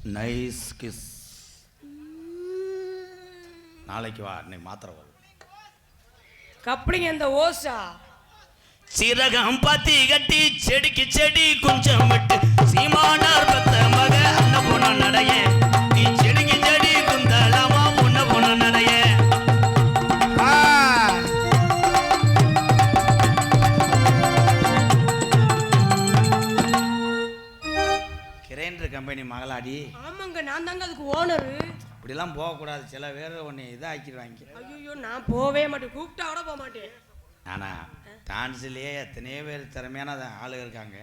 Nice kiss. நாளைக்கு வா, இன்னைக்கு மாத்திரை வரும். கப்பலிங்க இந்த ஓசா சிறகம் பத்தி கட்டி செடிக்கு செடி கொஞ்சம் விட்டு சீமானார் பத்த மக அண்ண போன நடைய நீ செடிக்கு செடி குந்தளமா பொண்ண போன நடைய. கிரைண்டர் கம்பெனி மகளாடி. ஆமாங்க, நான் தாங்க அதுக்கு ஓனரு. இப்படிலாம் போகக்கூடாது, சில பேர் ஒன்று இதாக ஆக்கிடுவாங்க. ஐயோ, நான் போவே மாட்டேன், கூப்பிட்டா கூட போக மாட்டேன். ஆனால் டான்ஸ்லேயே எத்தனையோ பேர் திறமையான ஆளுங்க இருக்காங்க.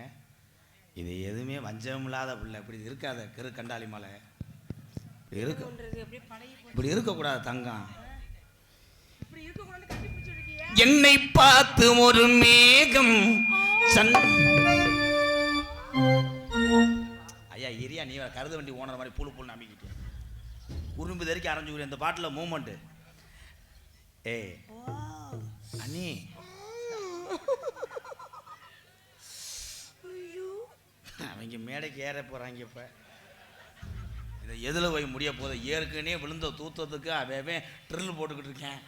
இது எதுவுமே வஞ்சம் இல்லாத பிள்ளை. இப்படி இருக்காத கரு கண்டாளி மலை இப்படி இருக்கக்கூடாது தங்கம். என்னை பார்த்து ஒரு மேகம் ஐயா இரியா, நீ கருது வண்டி ஓனர் மாதிரி புழு புழு நம்பிக்கிட்டு உரும்பு தெரிக்க அரைஞ்சு இந்த பாட்டில் மூமெண்ட்டு. ஏய் அண்ணி, அவங்க மேடைக்கு ஏற போகிறாங்க. இப்போ இதை எதில் போய் முடிய போகுது? ஏற்கனவே விழுந்த தூத்தத்துக்கு அவன் ட்ரில் போட்டுக்கிட்டு இருக்கேன்.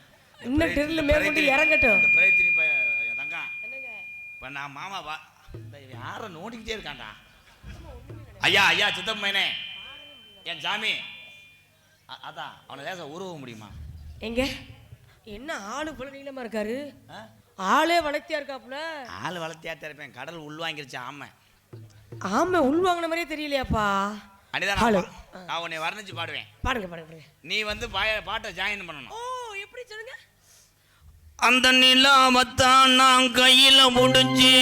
இன்னும் ட்ரில் மேற்கொண்டு இறங்கட்டும். இந்த பிரயத்தினி தங்கா, இப்போ நான் மாமா வா யாரை நோண்டிக்கிட்டே இருக்காண்டா. ஐயா ஐயா சித்தம்மனே, என் ஜாமி அதான் அவனை லேச உருவ முடியுமா? எங்க என்ன ஆளு போல நீளமா இருக்காரு? ஆளே வளர்த்தியா இருக்காப்புல. ஆளு வளர்த்தியா இருப்பேன். கடல் உள்வாங்கிருச்சு. ஆமை உள்வாங்கின மாதிரியே தெரியலையாப்பா. அனிதான் நான் உன்னை வர்ணிச்சு பாடுவேன். பாடுங்க பாடுங்க. நீ வந்து பாட்டை ஜாயின் பண்ணணும். ஓ, எப்படி சொல்லுங்க? அந்த நிலாவத்தான் நான் கையில முடிஞ்சு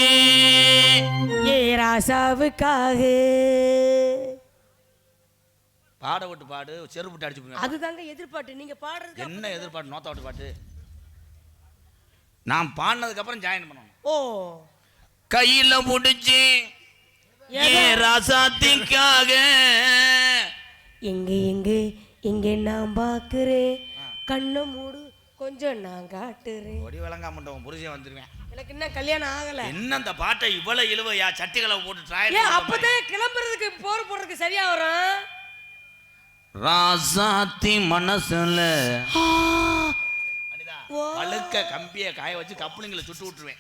ஏ ராசாவுக்காக பாட விட்டு பாடு, செருப்புட்டு அடிச்சு போய். அதுதாங்க எதிர்பார்ட்டு. நீங்க பாடுறது என்ன எதிர்பார்ட்டு? நோத்த விட்டு பாட்டு நான் பாடினதுக்கு அப்புறம் ஜாயின் பண்ணணும். ஓ, கையில முடிச்சு ஏ ராசாத்திக்காக எங்க எங்க எங்க நான் பாக்குறேன், கண்ணை மூடு கொஞ்சம் நான் காட்டுறேன். ஒடி விளங்கா மண்டபம் புருஷன் வந்துருவேன். எனக்கு இன்னும் கல்யாணம் ஆகல. என்ன அந்த பாட்டை இவ்வளவு இழுவையா? சட்டிகளை போட்டு ட்ராயல். அப்பதான் கிளம்புறதுக்கு போர் போடுறதுக்கு சரியா வரும். ராசாத்தி மனசுல பழுக்க கம்பிய காய வச்சு கப்பலிங்களை சுட்டு விட்டுருவேன்.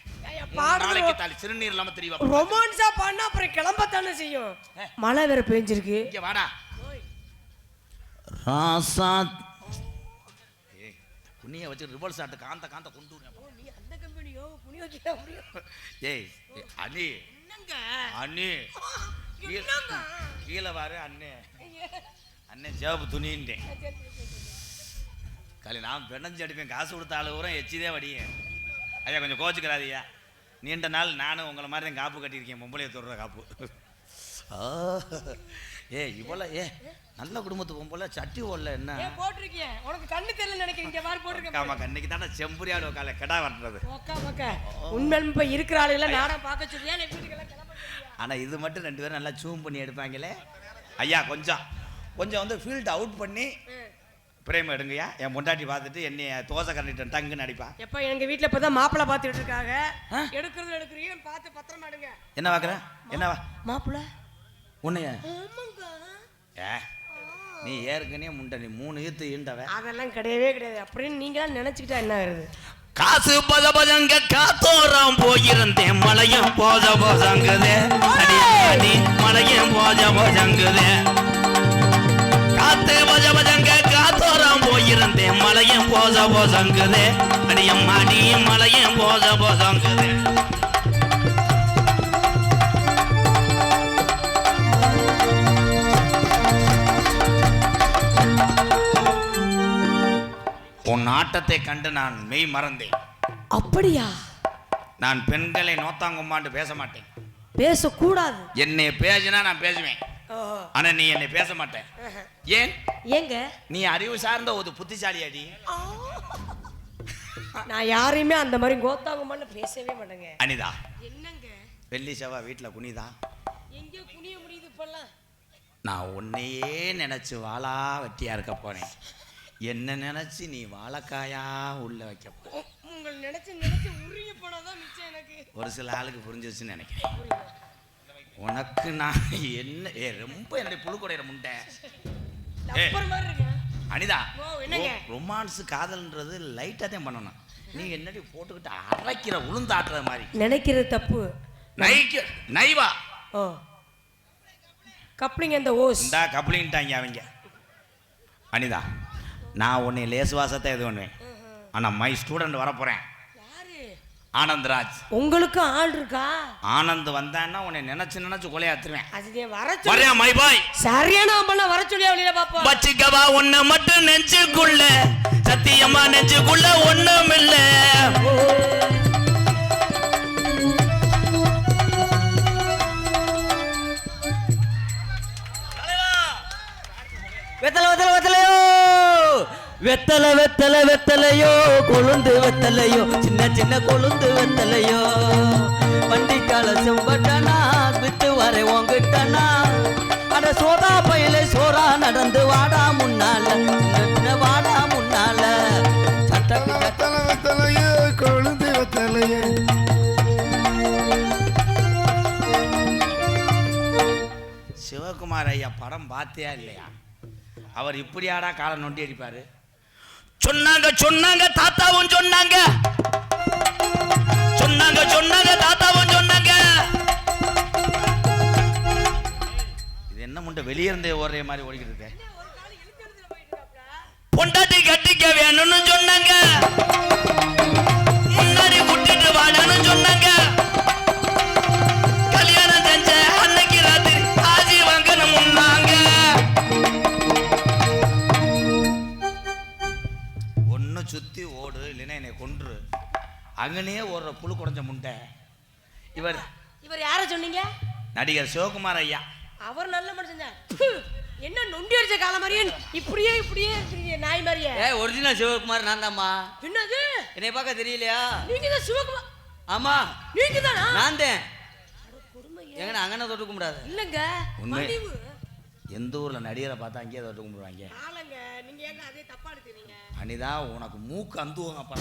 நாளைக்கு தாலி சிறுநீர் இல்லாம தெரியவா. ரொமான்ஸா பாடினா அப்புறம் கிளம்பத்தானே செய்யும். மழை வேற பெஞ்சிருக்கு. இங்க வாடா ராசா. புண்ணிய வச்சு ரிவர்ஸ் ஆட்டு காந்த காந்த கொண்டு நீ அந்த கம்பெனியோ புண்ணிய வச்சு அப்படியே. ஏய் அண்ணி, என்னங்க அண்ணி கீழே வாரு. அண்ணே அண்ணே ஜாபு துணின்ட்டேன். காலி நான் பெண்ணஞ்சு அடிப்பேன். காசு கொடுத்த ஆளு ஊரம் எச்சிதே வடியேன். ஐயா கொஞ்சம் கோச்சுக்கிறாதியா. நீண்ட நாள் நானும் உங்களை மாதிரி தான் காப்பு கட்டியிருக்கேன். பொம்பளையை தொடுற காப்பு. ஏ இவ்வளோ நல்ல குடும்பத்து பொம்பளை சட்டி ஓடல என்ன போட்டிருக்கேன். உனக்கு கண்ணு தெரியல நினைக்கிறீங்க. பாரு போட்டிருக்கேன். ஆமா, கண்ணுக்கு தானே செம்புரியாடு காலை கெடா வர்றது. உண்மையிலும் இப்போ இருக்கிற ஆளுகளை நானும் பார்க்க சொல்லியா? ஆனால் இது மட்டும் 2 பேரும் நல்லா சூம் பண்ணி எடுப்பாங்களே. ஐயா கொஞ்சம் கொஞ்சம் வந்து ஃபீல்ட் அவுட் பண்ணி பிரேம் எடுங்கய்யா. என் பொண்டாட்டி பார்த்துட்டு என்னைய தோசை கரண்டிட்டு டங்குன்னு அடிப்பா. எப்போ எங்கள் வீட்டில் இப்போ தான் மாப்பிள்ளை பார்த்துட்டு இருக்காங்க. எடுக்கிறீங்க பார்த்து பத்திரமா எடுங்க. என்ன பார்க்குறேன்? என்னவா மாப்பிள்ளை உன்னைய? நீ ஏற்கனவே முண்டை, நீ 3 ஈத்து ஈண்டவ. அதெல்லாம் கிடையவே கிடையாது. அப்படின்னு நீங்களாம் நினச்சிக்கிட்டா என்ன வருது? காசு பத பதங்க காத்தோரம் போயிருந்தேன். மலையும் போத போதங்குதே அடி மலையும் போத போதங்குதே. காத்து பஜ பஜங்க காத்தோரம் போயிருந்தேன். மலையும் போத போதங்குதே அடியம் அடி மலையும் போத போதங்குதே. உன் ஆட்டத்தை கண்டு நான் மெய் மறந்தேன். அப்படியா? நான் பெண்களை நோத்தாங்கும்மாண்டு பேச மாட்டேன். பேசக்கூடாது. என்னை பேசினா நான் பேசுவேன். ஆனா நீ என்னை பேச மாட்டேன். ஏன்? ஏங்க நீ அறிவு சார்ந்த ஒரு புத்திசாலி அடி. நான் யாரையுமே அந்த மாதிரி கோத்தாங்கும்மான்னு பேசவே மாட்டேங்க. அனிதா, என்னங்க வெள்ளி செவ்வா வீட்டில் குனிதா? எங்க குனிய முடியுது இப்பெல்லாம்? நான் உன்னையே நினைச்சு வாழா வெட்டியா இருக்க போனேன். என்ன நினைச்சு நீ வாழைக்காயா உள்ள வைக்க போ. உங்களை நினைச்சு நினைச்சு உருகி போனாதான் மிச்சம் எனக்கு. ஒரு சில ஆளுக்கு புரிஞ்சிருச்சுன்னு நினைக்கிறேன். உனக்கு நான் என்ன ரொம்ப என்னுடைய புழு குடையிற முண்டை. அனிதா, ரொமான்ஸ் காதல்ன்றது லைட்டா தான் பண்ணணும். நீ என்னடி போட்டுக்கிட்டு அரைக்கிற உளுந்தாட்டுற மாதிரி நினைக்கிறது தப்பு. நைவா ஓ கப்ளிங் அந்த ஓஸ் இந்தா கப்ளிங்ட்டாங்க அவங்க. அனிதா, நான் உன்னை லேசுவாசத்தை இது பண்ணுவேன். ஆனால் மை ஸ்டூடெண்ட் வரப்போறேன். ஆனந்த்ராஜ். உங்களுக்கு ஆள் இருக்கா? ஆனந்த் வந்தான்னா உன்னை நினைச்சு கொலையாத்துருவேன். அது வர சொல்றியா மை பாய்? சரியான அம்மா வர சொல்லியா வெளியில பாப்போம். பச்சிக்கவா உன்னை மட்டும் நெஞ்சுக்குள்ள, சத்தியமா நெஞ்சுக்குள்ள ஒண்ணும் இல்ல. வெத்தலை வெத்தலை வெத்தலையோ, வெத்தலை வெத்தலை வெத்தலையோ, கொழுந்து வெத்தலையோ, சின்ன சின்ன கொழுந்து வெத்தலையோ, வண்டிக்கால செம்பட்டனா வித்து வரை உங்கிட்டனா, அட சோதா பயில சோறா நடந்து வாடா முன்னால, வாடா முன்னால. வெத்தலை வெத்தலையோ, கொழுந்து வெத்தலையோ. சிவகுமார் ஐயா படம் பார்த்தியா இல்லையா? அவர் இப்படியாடா காலை நொண்டி அடிப்பாரு. சொன்னாங்க சொன்னாங்க தாத்தாவும் சொன்னாங்க, சொன்னாங்க சொன்னாங்க தாத்தாவும் சொன்னாங்க. இது என்ன முண்டை வெளியே இருந்தே ஒரே மாதிரி ஓடிக்கிட்டு இருக்க. பொண்டாட்டி கட்டிக்க வேணும்னு சொன்னாங்க, முன்னாடி கூட்டிட்டு வாடான்னு சொன்னாங்க. கல்யாணம் செஞ்ச அன்னைக்கு ராத்திரி ஆஜி வாங்கணும் முன்னாங்க. ஒன்னு சுத்தி ஓடு இல்லைன்னா என்னை கொன்று. அங்கனே ஓடுற புழு குறைஞ்ச முண்டை. இவர் யார சொன்னீங்க? நடிகர் சிவகுமார் ஐயா. அவர் நல்ல மனுஷன். என்ன நொண்டி அடிச்ச கால மாதிரியே இப்படியே இருக்கீங்க நாய் மாதிரியே. ஒரிஜினல் சிவகுமார் நான் தான்மா. என்னது என்னை பார்க்க தெரியலையா? நீங்க தான் சிவகுமார். ஆமா நீங்க தானா? நான் தான். எங்க அங்கன தொட்டு கும்பிடாத. இல்லங்க உண்மை. எந்த ஊர்ல நடிகரை பார்த்தா அங்கேயே தொட்டு கும்பிடுவாங்க. ஆளங்க நீங்க ஏங்க அதே தப்பா எடுத்துறீங்க? அனிதா உனக்கு மூக்கு அந்துவாங்கப்பா.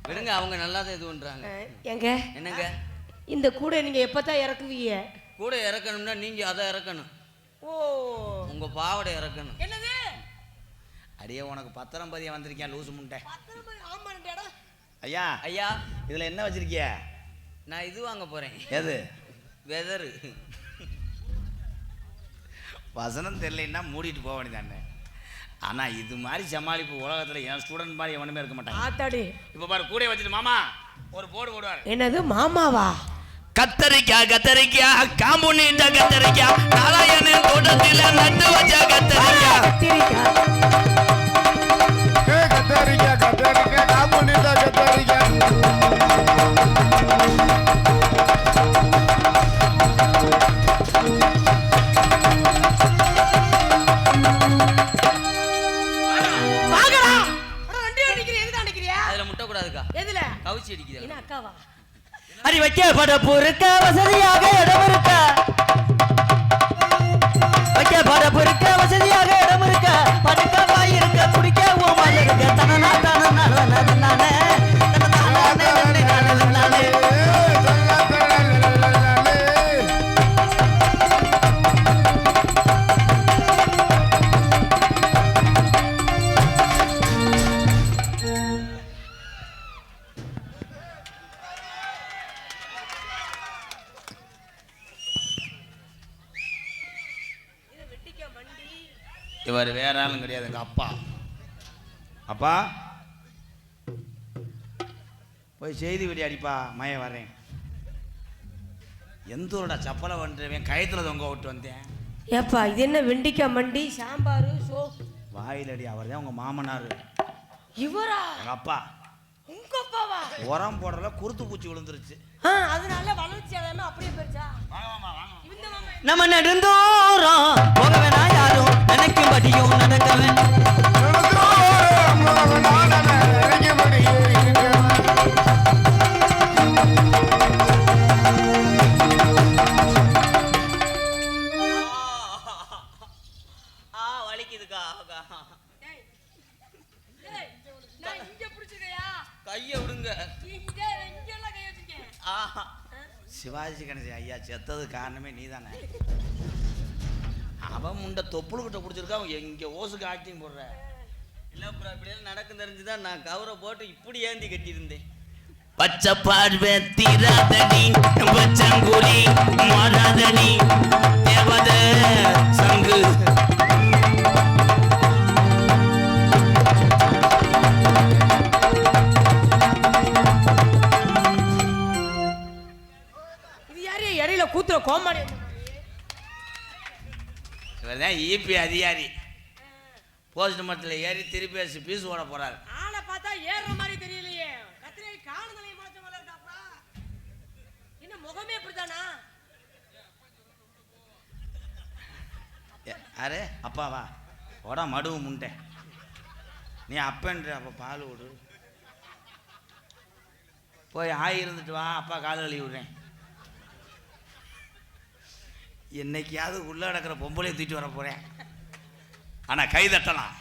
விடுங்க, அவங்க நல்லா தான் இது பண்றாங்க. எங்க என்னங்க இந்த கூட நீங்க எப்பதான் இறக்குவீங்க? கூட இறக்கணும்னா நீங்க அதை இறக்கணும். ஓ உங்க பாவடை இறக்கணும். என்னது? அடியே உனக்கு பத்திரம் பதிய வந்திருக்கேன் லூசு முண்டை. ஆமாண்டா. ஐயா ஐயா, இதுல என்ன வச்சிருக்கிய? நான் இது வாங்க போறேன். எது? வெதரு. வசனம் தெரியலன்னா மூடிட்டு போக வேண்டியதானே. ஆனா இது மாதிரி சமாளிப்பு உலகத்துல என் ஸ்டூடெண்ட் மாதிரி எவனுமே இருக்க மாட்டாங்க. ஆத்தாடி. இப்ப பாரு கூட வச்சுட்டு மாமா ஒரு போடு போடுவார். என்னது மாமாவா? கத்தரிக்காய் கத்தரிக்காய் காம்பு நீட்ட கத்தரிக்காய், நாராயணன் தோட்டத்தில் நட்டு வச்ச கத்தரிக்காய். கத்தரிக்காய் கத்தரிக்காய் காம்பு நீட்ட கத்தரிக்காய். அதுல முட்டை கூடாதுக்கா. எதுல? கவுச்சி அடிக்குது. என்ன அக்காவா? அடி வைக்க படப்பு இருக்க, வசதியாக இடம் இருக்க, வைக்க படப்பு இருக்க, வசதியாக இடம் இருக்க, படுக்க வாய் இருக்க, குடிக்க ஓமால் இருக்க, தனனா தனனா நானே நானே. இவர் வேற ஆளும் கிடையாது, எங்க அப்பா. அப்பா போய் செய்தி விடி அடிப்பா, மய வரேன். எந்த ஊருடா சப்பலை வந்துடுவேன், கயத்துல தொங்க விட்டு வந்தேன். ஏப்பா இது என்ன வெண்டிக்காய் மண்டி சாம்பார் சோ வாயிலடி. அவர் தான் உங்க மாமனாரு. இவரா? எங்க அப்பா. உங்க அப்பாவா? உரம் போடுறல குருத்து பூச்சி விழுந்துருச்சு. அதனால வளர்ச்சி அடையாம அப்படியே போயிடுச்சா? நம்ம நெடுந்தோறும் போக வேணா, யாரும் நினைக்கும்படியும் நடக்கவேன். வலிக்குதுக்கா. கைய விடுங்க. சிவாஜி கணேசன் ஐயா செத்தது காரணமே நீ தானே. அவன் முண்டை தொப்புளுக்கிட்ட பிடிச்சிருக்கா, அவன் எங்கே ஓசுக்கு ஆக்டிங் போடுற. இல்லை அப்புறம் அப்படியெல்லாம் நடக்கும் தெரிஞ்சுதான் நான் கவரை போட்டு இப்படி ஏந்தி கட்டியிருந்தேன். பச்சை பார்வை தீராதடி பச்சங்குடி மாறாதடி தேவத சங்கு. இது யாரு இடையில கூத்துற கோமாளி? இவர்தான் ஈபி அதிகாரி. போஸ்ட் மரத்தில் ஏறி திருப்பி பீஸ் ஓட போறாரு. ஆளை பார்த்தா ஏறுற மாதிரி தெரியலையே. கத்திரை காணுதலை முளைச்ச மாதிரி இருக்காப்பா. என்ன முகமே இப்படிதானா? யாரு அப்பாவா? ஓடா மடுவு முண்டை. நீ அப்பன்ற அப்போ பால் விடு. போய் இருந்துட்டு வா, அப்பா கால் கழுவி விடுறேன். என்னைக்காவது உள்ள நடக்கிற பொம்பளையை தூக்கிட்டு வர போறேன். ஆனால் கை தட்டலாம்.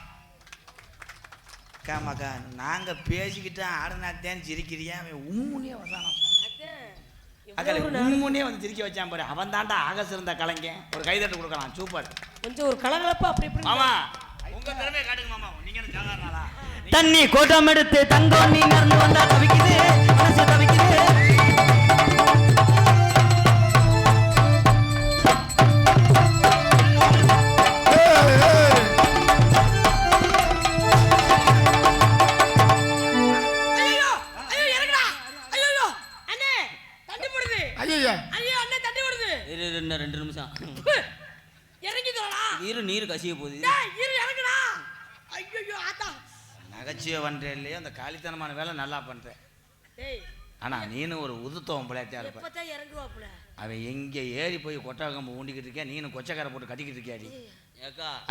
அக்கா நாங்கள் பேசிக்கிட்டு ஆடனாத்தேன்னு சிரிக்கிறியா? அவன் உம்முன்னே வந்தானப்பா. அக்கா உம்முன்னே வந்து சிரிக்க வச்சான் பாரு. அவன் தாண்டா ஆக சிறந்த கலைஞன். ஒரு கைதட்டு கொடுக்கலாம். சூப்பர். கொஞ்சம் ஒரு கலகலப்பா அப்படி இப்படி. மாமா உங்க திறமையை காட்டுங்க மாமா. நீங்க சாதாரணா தண்ணி கோட்டம் எடுத்து தங்கம் நீ நடந்து வந்தா தவிக்குது, மனசு தவிக்குது. ரெண்டு நிமிஷம் நீர் கசிய போகுது. நகைச்சுவை பண்றேன் இல்லையோ அந்த காலித்தனமான வேலை நல்லா பண்றேன். ஆனா நீனு ஒரு உதுத்தவன் பிள்ளையா இருப்ப. அவன் எங்க ஏறி போய் கொட்டகம்பு ஊண்டிக்கிட்டு இருக்கேன், நீனு கொச்சக்காரை போட்டு கட்டிக்கிட்டு இருக்கியாடி.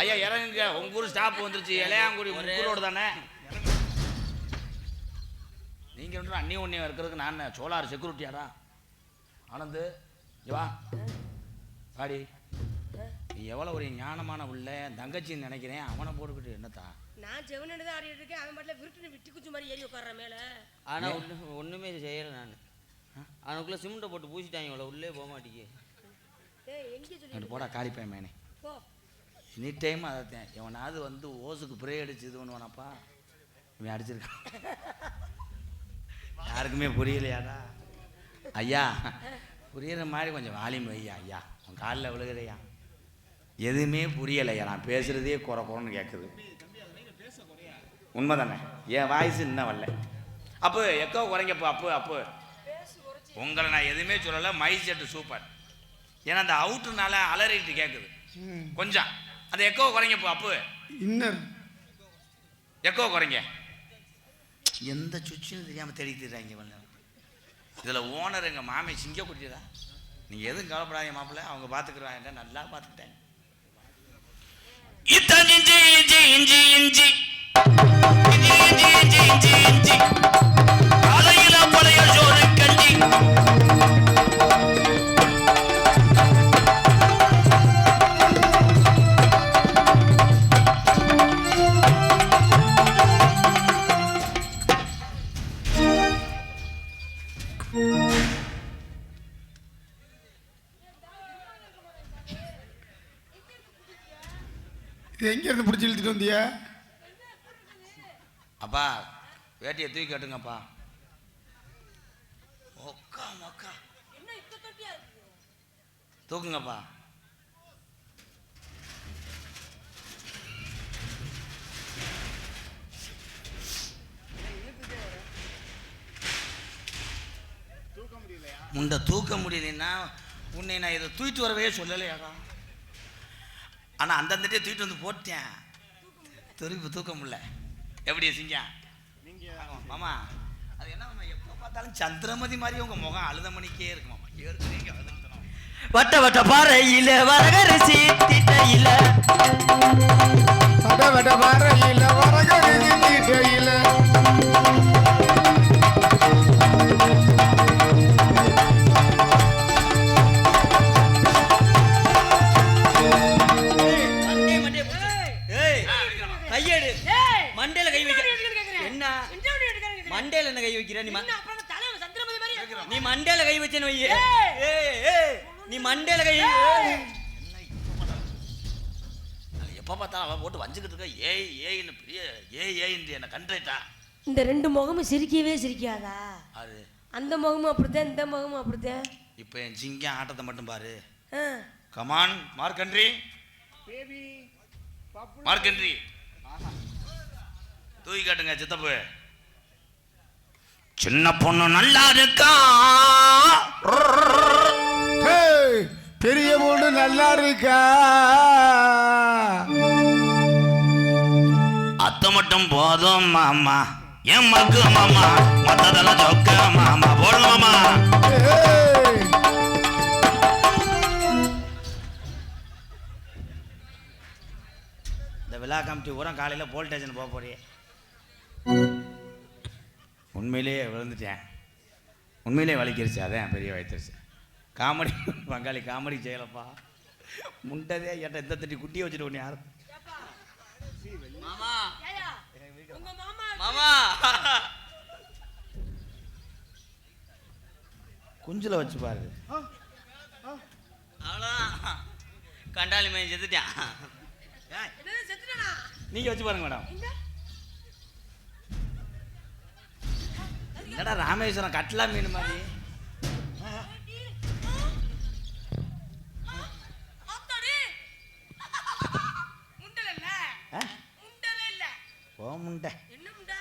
ஐயா இறங்குங்க, உங்க ஊர் ஸ்டாப் வந்துருச்சு. இளையாங்குடி ரோடு தானே. நீங்க ஒன்று அண்ணி ஒன்னியம் இருக்கிறதுக்கு நான் சோலார் செக்யூரிட்டியாரா? ஆனந்து வா பாடி. நீ எவ்வளோ ஒரு ஞானமான உள்ள தங்கச்சின்னு நினைக்கிறேன். அவனை போட்டுக்கிட்டு என்னத்தா? நான் ஜெவனோட தான் ஆடிட்டு இருக்கேன். அவன் பாட்டில் விருட்டு விட்டு குச்சி மாதிரி ஏறி உட்கார்ற மேல. ஆனால் ஒன்றுமே செய்யலை நான். அவனுக்குள்ளே சிமெண்ட்டை போட்டு பூசிட்டாங்க. இவ்வளோ உள்ளே போக மாட்டேங்க. போடா காரிப்பேன் மேனே. எனி டைம் அதை இவனாவது வந்து ஓசுக்கு பிரே அடிச்சு இது பண்ணுவானாப்பா. இவன் அடிச்சிருக்கான். யாருக்குமே புரியலையாடா? ஐயா புரியுற மாதிரி கொஞ்சம் வாலியம் வையா. ஐயா உன் காலில் விழுகிறையா? எதுவுமே புரியலையா? நான் பேசுகிறதே குறை குறைன்னு கேட்குது. உண்மை தானே? என் வாய்ஸ் இன்னும் வரல. அப்போ எக்கோ குறைங்கப்போ. அப்போ உங்களை நான் எதுவுமே சொல்லலை. Mike set super. ஏன்னா அந்த அவுட்டுனால அலறிட்டு கேட்குது கொஞ்சம். அந்த எக்கோ குறைங்கப்போ. அப்போ இன்னர் எக்கோ குறைங்க. எந்த சுவிட்சுன்னு தெரியாமல் தேடிக்கிறாங்க. இதில் ஓனர் எங்கள் மாமி சிங்க குட்டியதா. நீங்கள் எதுவும் கவலைப்படாதீங்க மாப்பிள்ள, அவங்க பார்த்துக்குறாங்க. நல்லா பார்த்துக்கிட்டாங்க. இத்தனை இஞ்சி இஞ்சி இஞ்சி இஞ்சி இஞ்சி இஞ்சி இஞ்சி இஞ்சி இஞ்சி காலையில பழைய சோறு கஞ்சி. இது எங்கேருந்து பிடிச்சி இழுத்துட்டு வந்தியா? அப்பா வேட்டியை தூக்கி கட்டுங்கப்பா. ஒக்கா மொக்கா தூக்குங்கப்பா. முண்டை தூக்க முடியலன்னா உன்னை நான் இதை தூக்கிட்டு வரவே சொல்லலையாடா. ஆனால் அந்தந்தட்டே தூக்கிட்டு வந்து போட்டேன். திருப்பி தூக்க முடியல. எப்படி சிங்க மாமா? அது என்ன மாமா, எப்போ பார்த்தாலும் சந்திரமதி மாதிரி உங்கள் முகம் அழுத மணிக்கே இருக்கு மாமா. ஏற்கனவே அழுதுட்டோம். வட்ட வட்ட பாறையில வரகரிசி தீட்டையில வட வட பாறையில வரகரிசி தீட்டையில கையெடு. மண்டையில கை வைக்க என்ன? மண்டையில என்ன கை வைக்கிற நீ? நீ மண்டையில கை வச்சேன்னு வை. நீ மண்டையில கை எப்ப பார்த்தாலும் அவன் போட்டு வஞ்சுக்கிட்டு இருக்க ஏன்னு பெரிய ஏன்னு என்ன கண்ட்ரைட்டா. இந்த ரெண்டு முகமும் சிரிக்கவே சிரிக்காதா? அது அந்த முகமும் அப்படித்தான், இந்த முகமும் அப்படித்தான். இப்போ என் சிங்கம் ஆட்டத்தை மட்டும் பாரு. கமான் மார்க்கண்ட்ரி மார்க்கண்ட்ரி தூக்கி காட்டுங்க சித்தப்பு. சின்ன பொண்ணு நல்லா இருக்கா, பெரிய பொண்ணு நல்லா இருக்கா, அத்தை மட்டும் போதும் மாமா, என் மக்கு மாமா, மத்ததெல்லாம் சொக்க மாமா, போடு மாமா. இந்த விழா கமிட்டி பூரா காலையில் போலீஸ் ஸ்டேஷன் போக போறியே. உண்மையிலேயே விழுந்துட்டேன், உண்மையிலே வலிக்கிருச்சு, அதான் பெரிய வயிற்றுச்சு. காமெடி பங்காளி காமெடி செய்யலப்பா, முண்டதே ஏட்ட இந்த தட்டி குட்டியை வச்சுட்டு ஒன்று யாரும் மாமா உங்க மாமா மாமா குஞ்சில் வச்சு பாரு. அவ்வளோதான், கண்டாளி மையம் செத்துட்டான். என்னது செத்துட்டானா? நீங்க வச்சு பாருங்க மேடம். என்னடா ராமேஸ்வரம் கட்லா மீன் மாதிரி. ஆத்தாடி முண்டல இல்ல, முண்டல இல்ல. ஓ முண்டை என்ன முண்டா?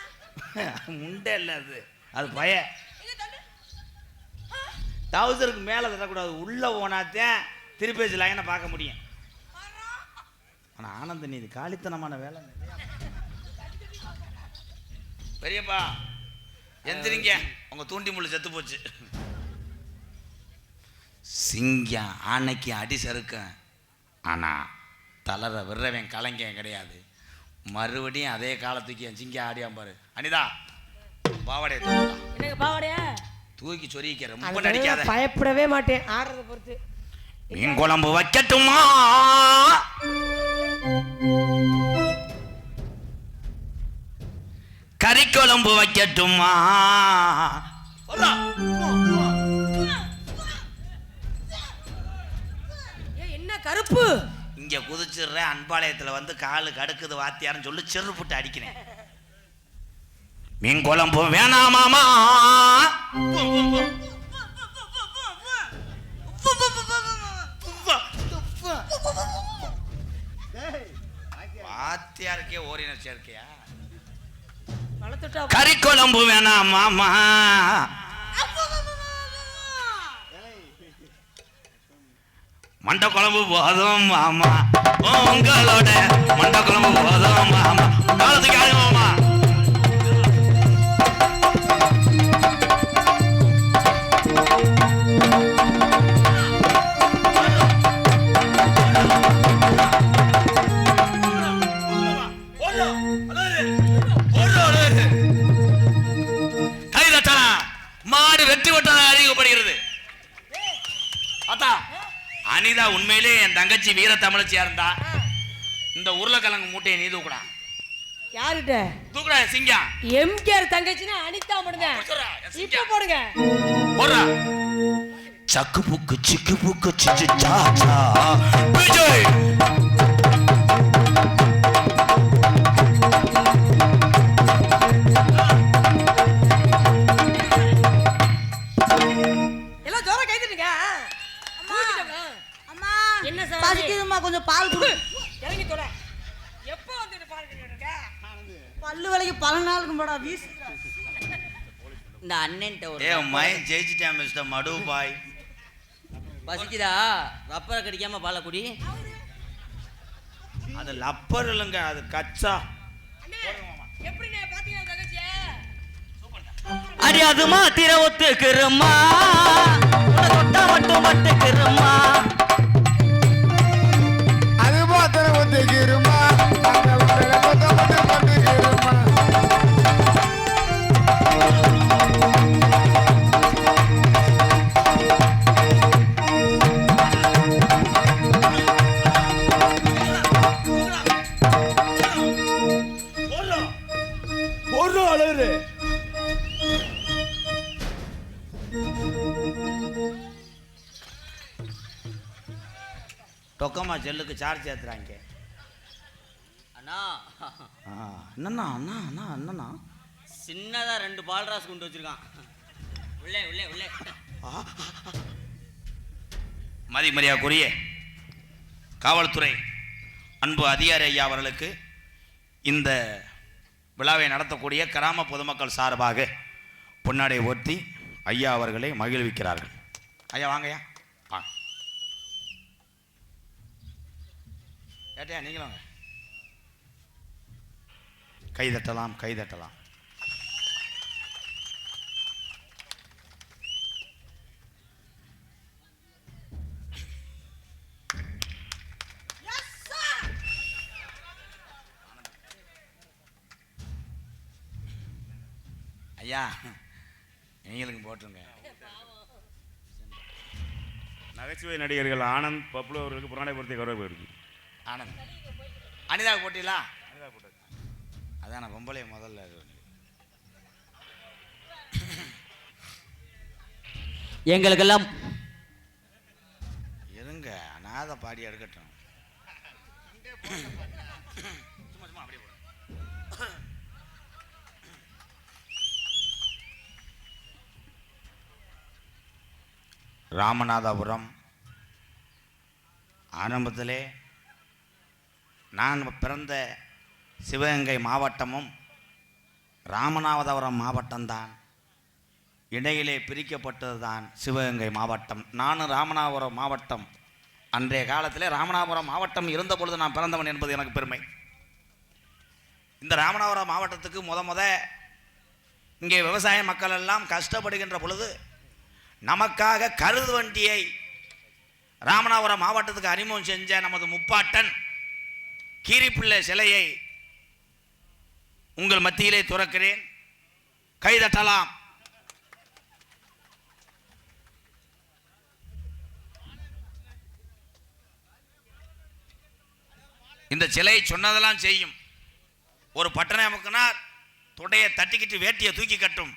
முண்டை இல்லை, அது பய. இங்க தள்ளு. டவுசருக்கு மேலே தரக்கூடாது, உள்ளே போனாத்தான் திருப்பி வச்சு லைனை பார்க்க முடியும். ஆனால் ஆனந்த நீ இது காலித்தனமான வேலை. பெரியப்பா எந்திரிங்க, உங்க தூண்டி முள்ளு செத்து போச்சு. சிங்கம் ஆனைக்கு அடி சறுக்கும், ஆனா தளர விடுறவன் கலைஞன் கிடையாது. மறுபடியும் அதே காலத்துக்கு என் சிங்கம் ஆடியாம் பாரு. அனிதா பாவாடைய என்னங்க பாவாடையா? தூக்கி சொரிக்க, ரொம்ப நடிக்காத. பயப்படவே மாட்டேன் ஆடுறத பொறுத்து. மீன் குழம்பு வைக்கட்டுமா, கறி குழம்பு வைக்கட்டுமா? என்ன கருப்பு இங்க குதிச்சிடுற, அன்பாளையத்துல வந்து காலு கடுக்குது வாத்தியாருன்னு சொல்லி செரு போட்டு அடிக்கிறேன். மீன் குழம்பு வேணாமாமா, வாத்தியாருக்கே ஓரின சேர்க்கையா? கறி குழம்பு வேணாமாமா, மண்டை குழம்பு போதும் மாமா, உங்களோட மண்டை குழம்பு போதும் மாமா. காலத்துக்கு ஆடு மாமா. மாடு வெற்றி பெற்றதாக அறிவிக்கப்படுகிறது. அனிதா உண்மையிலே என் தங்கச்சி வீர தமிழச்சியா இருந்தா இந்த உருளைக்கிழங்கு மூட்டையை நீ தூக்குடா. யாருகிட்ட தூக்குடா சிங்கம். எம்கேஆர் தங்கச்சினா அனிதா மட்டுங்க. இப்ப போடுங்க. போடுறா. சக்கு புக்கு சிக்கு புக்கு சிச்சு சாச்சா விஜய். எல்லாம் ஜோரா கைதுங்க. அம்மா என்ன சார் பசிக்குதுமா, கொஞ்சம் பால் கொடு. இறங்கி தொலை. எப்போ வந்து பால் குடிக்கிறீங்க? பல்லு வலிக்கு பல நாளுக்கு போடா வீசு. இந்த அண்ணன்ட்ட ஒரு ஏ மைண்ட் ஜெயிச்சிட்டேன் மிஸ்டர் மடு பாய். பசிக்குதா, ரப்பரை கடிக்காம பாலை குடி. அது லப்பர் இல்லைங்க, அது கச்சா. அண்ணே எப்படி நான் பாத்தீங்க தங்கச்சி? அடி அது மாத்திர ஒத்துக்கிறமா, தொட்டா மட்டும் மட்டுக்கிறமா. அது மாத்திரம் ஒத்துக்கிறமா, அந்த மட்டுக்கிறமா. ஒரு அழகு மாமா செல்லுக்கு சார்ஜ் ஏத்துறாங்க. அண்ணா என்னண்ணா அண்ணா அண்ணா என்னண்ணா சின்னதா 2 பால்ராஸ் கொண்டு வச்சிருக்கான். உள்ளே உள்ளே உள்ளே. மதிமரியாதைக்குரிய காவல்துறை அன்பு அதிகாரி ஐயா அவர்களுக்கு இந்த விழாவை நடத்தக்கூடிய கிராம பொதுமக்கள் சார்பாக பொன்னாடை ஒத்தி ஐயா அவர்களை மகிழ்விக்கிறார்கள். ஐயா வாங்கய்யா வாங்க. ஏட்டையா நீங்களும் வாங்க. கைதட்டலாம் கைதட்டலாம். ஐயா நீங்களுக்கும் போட்டுருங்க. நகைச்சுவை நடிகர்கள் ஆனந்த் பப்ளு அவர்களுக்கு புராணை பொறுத்த கௌரவ இருக்கு. ஆனந்த் அனிதாவுக்கு போட்டீங்களா? அதான் நான் பொம்பளை முதல்ல எங்களுக்கெல்லாம் இருங்க அநாத பாடி எடுக்கட்டும். சும்மா சும்மா அப்படியே போடு. ராமநாதபுரம் ஆரம்பத்திலே நான் பிறந்த சிவகங்கை மாவட்டமும் ராமநாதபுரம் மாவட்டம்தான். இடையிலே பிரிக்கப்பட்டது தான் சிவகங்கை மாவட்டம். நானும் ராமநாதபுரம் மாவட்டம். அன்றைய காலத்திலே ராமநாதபுரம் மாவட்டம் இருந்த பொழுது நான் பிறந்தவன் என்பது எனக்கு பெருமை. இந்த ராமநாதபுரம் மாவட்டத்துக்கு முத இங்கே விவசாய மக்கள் எல்லாம் கஷ்டப்படுகின்ற பொழுது நமக்காக கருது வண்டியை ராமநாதபுரம் மாவட்டத்துக்கு அறிமுகம் செஞ்ச நமது முப்பாட்டன் கீரிப்பிள்ளை சிலையை உங்கள் மத்தியிலே துறக்கிறேன். கைதட்டலாம். இந்த சிலை சொன்னதெல்லாம் செய்யும். ஒரு பட்டனை அமுக்கினார் தொடையை தட்டிக்கிட்டு வேட்டியை தூக்கி கட்டும்.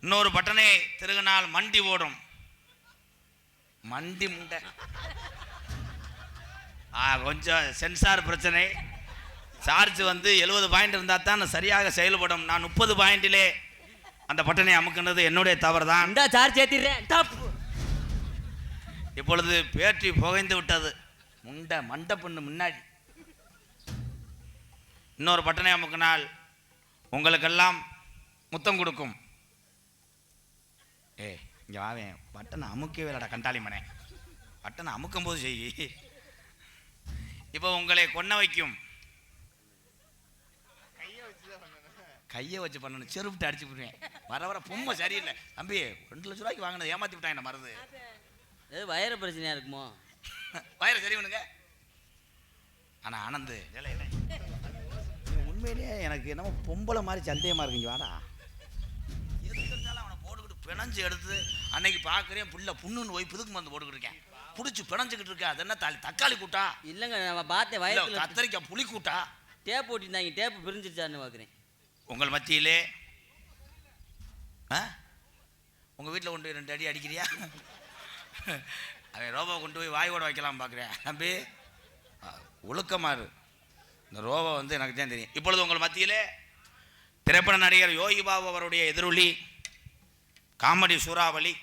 இன்னொரு பட்டனை திருகினால் மண்டி ஓடும். மண்டி முண்டை. கொஞ்சம் சென்சார் பிரச்சனை. சார்ஜ் 70 பாயிண்ட் இருந்தால் தான் சரியாக செயல்படும். நான் 30 பாயிண்டிலே அந்த பட்டனை அமுக்கினது என்னுடைய தவறு தான். இந்த சார்ஜ் ஏத்திடுறேன். இப்பொழுது பேட்டரி புகைந்து விட்டது. மண்டை பொண்ணு முன்னாடி இன்னொரு பட்டனை அமுக்கினால் உங்களுக்கெல்லாம் முத்தம் கொடுக்கும். இங்கே வாவேன். பட்டனை அமுக்கவே இல்லடா கண்டாளி மனே. பட்டனை அமுக்கும் போது செய். இப்போ உங்களை கொன்ன வைக்கும். கையை வச்சு பண்ணணும். செருப்பிட்டு அடிச்சு விடுவேன். வர பொம்மை சரியில்லை தம்பி. 2 லட்ச ரூபாய்க்கு வாங்கினது ஏமாத்தி விட்டாங்க. மருந்து வயிறு பிரச்சனையா இருக்குமோ? வயிறு சரி பண்ணுங்க. ஆனால் ஆனந்து உண்மையிலேயே எனக்கு என்னமோ பொம்பளை மாதிரி சந்தேகமாக இருக்குங்க. வாடா எதுக்கிட்டாலும் அவனை போட்டுக்கிட்டு பிணைஞ்சு எடுத்து அன்னைக்கு பார்க்குறேன். புள்ள புண்ணுன்னு போய் புதுக்கு மருந்து போட்டுக்கிட்டு இருக்கேன். பிடிச்சி பிணைஞ்சிக்கிட்டு இருக்கேன். அது என்ன தக்காளி கூட்டா? இல்லைங்க நான் பார்த்தேன். வயிறு கத்தரிக்காய் புளி கூட்டா? டேப் போட்டிருந்தாங்க. டேப்பு பிரிஞ்சிருச்சான்னு பார்க்குறேன். உங்கள் மத்தியிலே உங்கள் வீட்டில் கொண்டு போய் 2 அடி அடிக்கிறியா? அவன் ரோபோ கொண்டு போய் வாயோட வைக்கலாம் பார்க்குறேன். தம்பி ஒழுக்கமாறு. இந்த ரோபோ எனக்கு தான் தெரியும். இப்பொழுது உங்கள் மத்தியிலே திரைப்பட நடிகர் யோகி பாபு அவருடைய எதிரொலி காமெடி சூறாவளி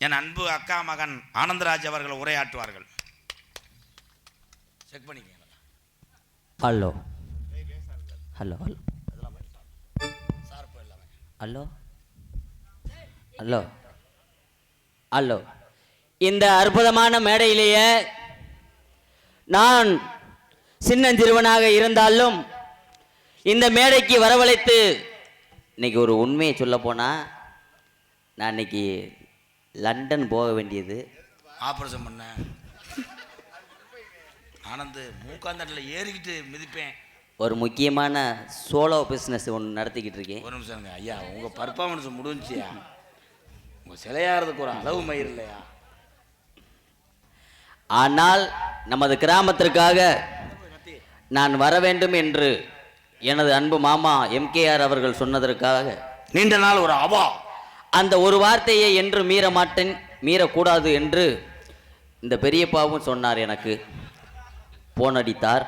என் அன்பு அக்கா மகன் ஆனந்தராஜ் அவர்கள் உரையாற்றுவார்கள். செக் பண்ணிக்கங்க. Hello hello hello hello hello. இந்த அற்புதமான மேடையிலேயே நான் சின்னஞ்சிறுவனாக இருந்தாலும் இந்த மேடைக்கு வரவழைத்து இன்னைக்கு ஒரு உண்மையை சொல்ல போனா நான் இன்னைக்கு லண்டன் போக வேண்டியது. ஆப்ரேஷன் பண்ண ஆனந்து மூக்காந்தட்டில் ஏறிக்கிட்டு மிதிப்பேன். ஒரு முக்கியமான சோலோ பிஸ்னஸ் ஒன்று நடத்திக்கிட்டு இருக்கேன். ஒரு நிமிஷம் ஐயா. உங்கள் பர்ஃபார்மன்ஸ் முடிஞ்சியா? உங்கள் சிலையாகிறதுக்கு ஒரு அளவு மயிர் இல்லையா? ஆனால் நமது கிராமத்திற்காக நான் வர வேண்டும் என்று எனது அன்பு மாமா MKR அவர்கள் சொன்னதற்காக நீண்ட நாள் ஒரு அவா அந்த ஒரு வார்த்தையை என்று மீற மாட்டேன், மீறக்கூடாது என்று இந்த பெரியப்பாவும் சொன்னார். எனக்கு போன் அடித்தார்,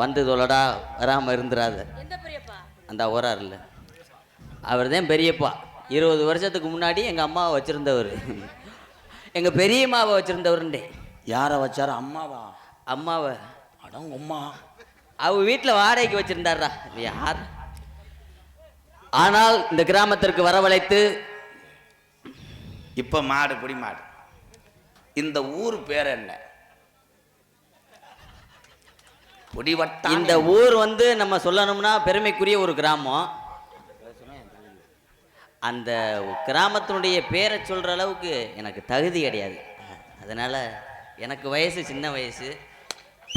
வந்து தொலடா வராமல் இருந்துராத. எந்த பெரியப்பா? அந்த ஓரார் இல்லை, அவர் தான் பெரியப்பா. 20 வருஷத்துக்கு முன்னாடி எங்கள் அம்மாவை வச்சுருந்தவர், எங்கள் பெரியம்மாவை வச்சுருந்தவருண்டே. யாரை வச்சாரு? அம்மாவா? அம்மாவை அடங்க அம்மா. அவ வீட்டில் வாடகைக்கு வச்சுருந்தாரா யார். ஆனால் இந்த கிராமத்திற்கு வரவழைத்து இப்ப மாடு பொடி மாடு. இந்த ஊர் பேர் என்ன? பொடிவட்டம். இந்த ஊர் வந்து நம்ம சொல்லணும்னா பெருமைக்குரிய ஒரு கிராமம். அந்த கிராமத்தினுடைய பேரை சொல்கிற அளவுக்கு எனக்கு தகுதி கிடையாது. அதனால் எனக்கு வயசு சின்ன வயசு.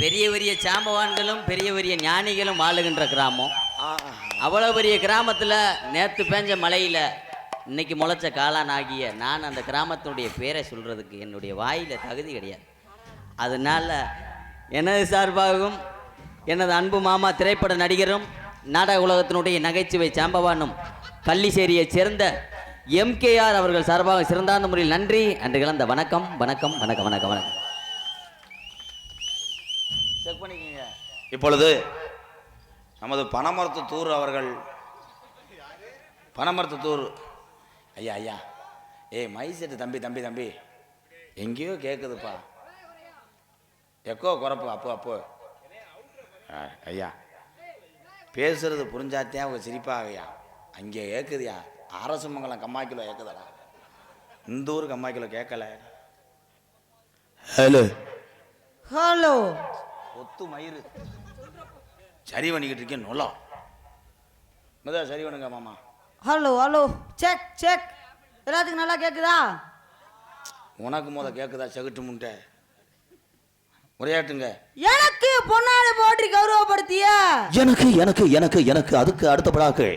பெரிய பெரிய சாம்பவான்களும் பெரிய பெரிய ஞானிகளும் வாழுகின்ற கிராமம். அவ்வளோ பெரிய கிராமத்தில் நேற்று பேஞ்ச மழையில் இன்னைக்கு முளைச்ச காளான் ஆகிய நான் அந்த கிராமத்தினுடைய பேரை சொல்கிறதுக்கு என்னுடைய வாயில் தகுதி கிடையாது. அதனால் எனது சார்பாகவும் எனது அன்பு மாமா திரைப்பட நடிகரும் நாடக உலகத்தினுடைய நகைச்சுவை சாம்பவானும் கள்ளிச்சேரியைச் சேர்ந்த எம்கேஆர் அவர்கள் சார்பாக சிறந்தாந்த முறையில் நன்றி அன்று கலந்த வணக்கம் வணக்கம் வணக்கம் வணக்கம் வணக்கம். செக் பண்ணிக்கங்க. இப்பொழுது நமது பனமரத்துத்தூர் அவர்கள், பனமரத்துத்தூர் ஐயா ஐயா, ஏய் மைசெட்டு தம்பி தம்பி தம்பி, எங்கேயோ கேட்குதுப்பா, எக்கோ குறப்பு அப்போ அப்போ. ஐயா பேசுறது புரிஞ்சாத்தே அவங்க சிரிப்பாகையா, அங்கே கேட்குதுயா. அரசுமங்கலம் கம்மாக்கிலோ கேட்குதடா, இந்த ஊர் கம்மாக்கிலோ கேட்கல. ஹலோ ஹலோ, ஒத்து மயிறு சரி பண்ணிக்கிட்டு இருக்கேன். நொல்லா முதல்ல சரி பண்ணுங்க மாமா. Hello hello, check check. எல்லாத்துக்கும் நல்லா கேக்குதா? உனக்கு கேட்குதா செகுட்டு முண்டை? உரையாட்டுங்க. எனக்கு பொன்னாடை போற்றி கௌரவப்படுத்திய எனக்கு எனக்கு எனக்கு எனக்கு அதுக்கு அடுத்தபடாக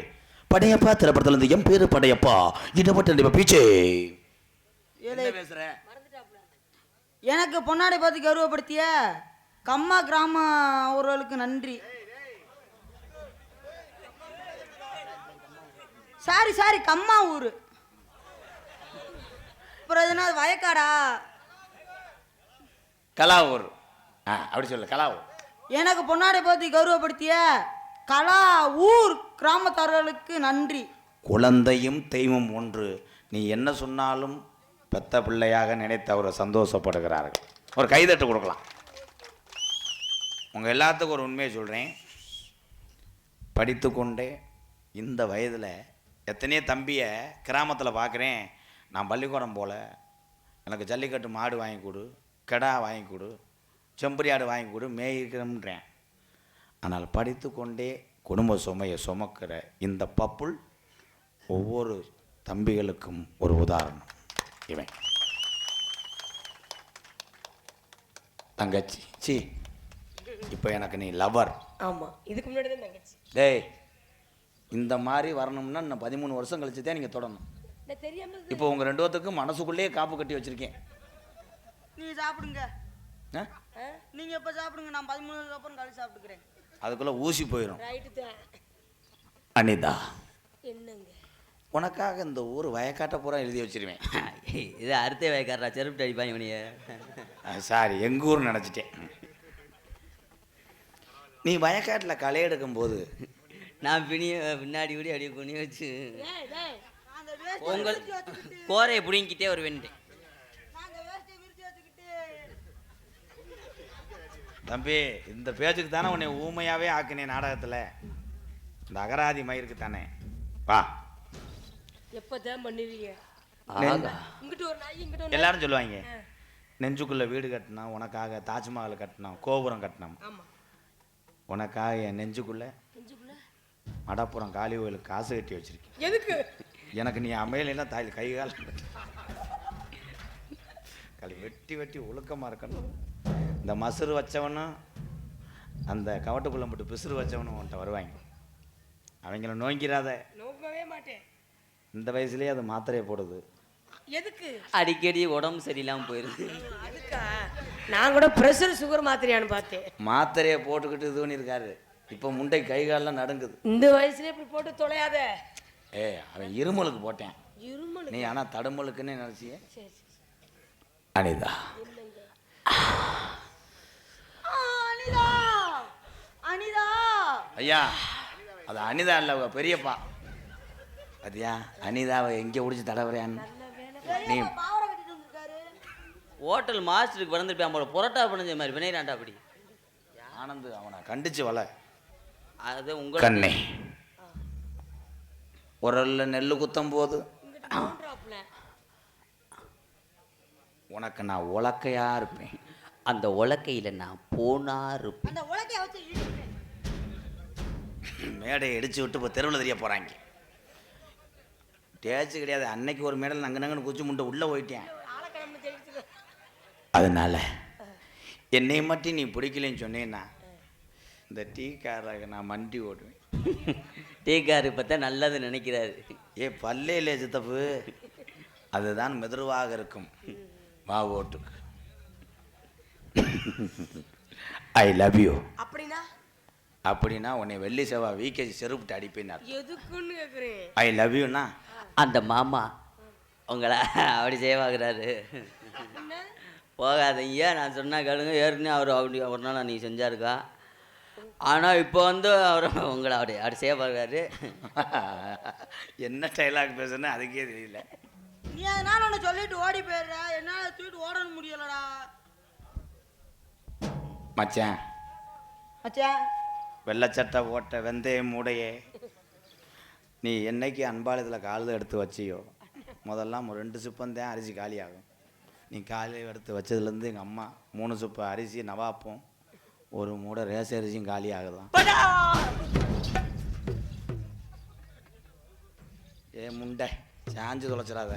படையப்பா திரைப்படத்துல இருந்து என் பேரு படையப்பா இடப்பட்ட பீச்சே. என்ன பேசுற? எனக்கு பொன்னாடை பார்த்து கௌரவப்படுத்திய கம்மா கிராம அவர்களுக்கு நன்றி. சாரி சாரி, கம்மா ஊரு. அப்புறம் எதுனா வயக்காடா? கலாவூர். அப்படி சொல்லு, கலாவூர். எனக்கு பொன்னாடை பார்த்து கௌரவப்படுத்திய கலா ஊர் கிராமத்தார்களுக்கு நன்றி. குழந்தையும் தெய்வம் ஒன்று. நீ என்ன சொன்னாலும் பெத்த பிள்ளையாக நினைத்து அவர் சந்தோஷப்படுகிறார்கள். ஒரு கைதட்டு கொடுக்கலாம். உங்கள் எல்லாத்துக்கும் ஒரு உண்மையை சொல்கிறேன். படித்து கொண்டே இந்த வயதில் எத்தனையோ தம்பியை கிராமத்தில் பார்க்குறேன். நான் பள்ளிக்கூடம் போல் எனக்கு ஜல்லிக்கட்டு மாடு வாங்கி கொடு, கெடா வாங்கி கொடு, செம்பரி ஆடு வாங்கி கொடு, மேய்க்கிறேன்றேன். ஆனால் படித்து கொண்டே குடும்ப சுமையை சுமக்கிற இந்த பப்புள் ஒவ்வொரு தம்பிகளுக்கும் ஒரு உதாரணம். இவன் தங்கச்சி சி, இப்போ எனக்கு நீ லவர். ஆமா, இதுக்கு முன்னாடி தான் தங்கச்சி. டேய், இந்த மாதிரி வரணும்னா நான் 13 வருஷம் கழிச்சு தான் நீங்கள் தொடரணும். தெரியாம இப்போ உங்கள் 2 பேத்துக்கும் மனசுக்குள்ளேயே காப்பு கட்டி வச்சுருக்கேன். நீங்க சாப்பிடுங்க. நீங்க எப்ப சாப்பிடுங்க, நான் 13 அப்புறம் கழிச்சு சாப்பிட்டுக்கிறேன். அதுக்குள்ளே ஊசி போயிடும். ரைட்டு தான். அனிதா, என்னங்க உனக்காக இந்த ஊர் வயக்காட்ட பூரா எழுதி வச்சிருவேன். இது அடுத்த வயக்காரா, செருப்பு அடிப்பாங்க மணிய. சாரி, எங்கள் ஊர் நினச்சிட்டேன். நீ வயக்காட்டில் களை எடுக்கும்போது நான் பின்னாடி கூட அப்படியே குனி வச்சு டேய் டேய் அந்த வேஷ்டி உங்கள் விரிச்சு வச்சுக்கிட்டு, கோரையை பிடிங்கிட்டே வருவேன். நாங்க வேஷ்டி விரிச்சு வச்சுக்கிட்டு. தம்பி, இந்த பேச்சுக்கு தானே உன்னை ஊமையாகவே ஆக்கினேன் நாடகத்தில். இந்த அகராதி மயிருக்கு தானே. வா, எப்பதான் பண்ணுவீங்க? இங்கிட்ட ஒரு நாய், இங்கிட்ட ஒரு நாய். எல்லாரும் சொல்லுவாங்க, நெஞ்சுக்குள்ளே வீடு கட்டினோம், உனக்காக தாஜ்மஹால் கட்டினோம், கோபுரம் கட்டினோம். ஆமா, உனக்காக என் நெஞ்சுக்குள்ளே மடப்புறம் காளி கோயிலுக்கு காசு கட்டி வச்சிருக்கேன். எதுக்கு? எனக்கு நீ அமையலைன்னா தாய் கை கால் களி வெட்டி வெட்டி ஒழுக்கமாக இருக்கணும். இந்த மசுறு வச்சவனும் அந்த கவட்டுக்குள்ளே மட்டும் பிசுறு வச்சவனும் உன்ட்ட வருவாங்க. அவங்கள நோங்கிறாத. நோக்கவே மாட்டேன். இந்த வயசுலேயே அது மாத்திரையை போடுது. எதுக்கு? அடிக்கடி உடம்பு சரியில்லாமல் போயிடுது. அதுக்கா? நான் கூட பிரஷர் சுகர் மாத்திரையான்னு பார்த்தேன். மாத்திரையை போட்டுக்கிட்டு இது பண்ணியிருக்காரு. இப்போ முண்டை கை காலெலாம் நடுங்குது. இந்த வயசுல இப்படி போட்டு தொலையாத. அவன் இருமலுக்கு போட்டேன். இருமலுக்கு. நீ ஆனா தடுமலுக்குன்னு நினைச்சிய. சரி சரி. அனிதா அனிதா அனிதா ஐயா, அது அனிதா இல்ல, உங்க பெரியப்பா. அதியா அனிதாவை எங்க பிடிச்சி தடவுறியான்னு நீ பாவரை கட்டிட்டு வந்திருக்காரு. ஹோட்டல் மாஸ்டருக்கு பிறந்திருப்பேன் போல, புரோட்டா பண்ண மாதிரி வினையிறாண்டா அப்படி. ஆனந்து அவனை கண்டிச்சு வள. அது உங்க கண்ணே, உரல்ல நெல்லு குத்தும் போது உனக்கு நான் உலக்கையா இருப்பேன். அந்த உலக்கையில நான் போனா இருப்பேன். அந்த உலக்கைய வச்சு இழுக்கிறேன். மேடையை இடிச்சு விட்டு இப்போ தெருவில் தெரிய போறாங்க. டேச்சு கிடையாது. அன்னைக்கு ஒரு மேடல் நங்க நங்கன்னு குச்சி முண்டை உள்ள போயிட்டேன். அதனால என்னை மட்டும் நீ பிடிக்கலன்னு சொன்னேன்னா இந்த டீ காரக நான் மண்டி ஓடுவேன். டீ காரு பார்த்தா நல்லது நினைக்கிறாரு. ஏ பல்லே இல்லையே சித்தப்பு, அதுதான் மெதுவாக இருக்கும். வா ஓட்டுக்கு. I love you. அப்படின்னா உன்னை வெள்ளி செவ்வா வீக்கேஜி செருப்பிட்டு அடிப்பேன். எதுக்குன்னு கேக்குறேன். ஐ லவ் யூனா அந்த மாமா உங்களை அப்படி செய்வாங்கிறாரு. போகாதீங்க, நான் சொன்னா கேளுங்க. ஏற்கனவே அவர் அப்படி ஒரு நாள் நீ செஞ்சாருக்கா. ஆனால் இப்போ வந்து அவர் உங்களை அப்படி செய்ய பார்க்குறாரு. என்ன டைலாக் பேசுன்னு அதுக்கே தெரியல. நீ அதனால ஒன்று சொல்லிட்டு ஓடி போயிடுற, என்னால் தூக்கிட்டு ஓடணும் முடியலடா. மச்சான் மச்சான், வெள்ளச்சட்டை ஓட்ட வெந்தயம் மூடையே, நீ என்னைக்கு அன்பாலயத்தில் காலில் எடுத்து வச்சியோ முதல்லாம் 2 சிப்பந்தான் அரிசி காலியாகும். நீ காலையில் எடுத்து வச்சதுலேருந்து எங்கள் அம்மா 3 சிப்ப அரிசி நவாப்பம் 1 மூடை ரேச அரிசியும் காலி ஆகுதான். ஏ முண்டை சாஞ்சு தொலைச்சிடாத,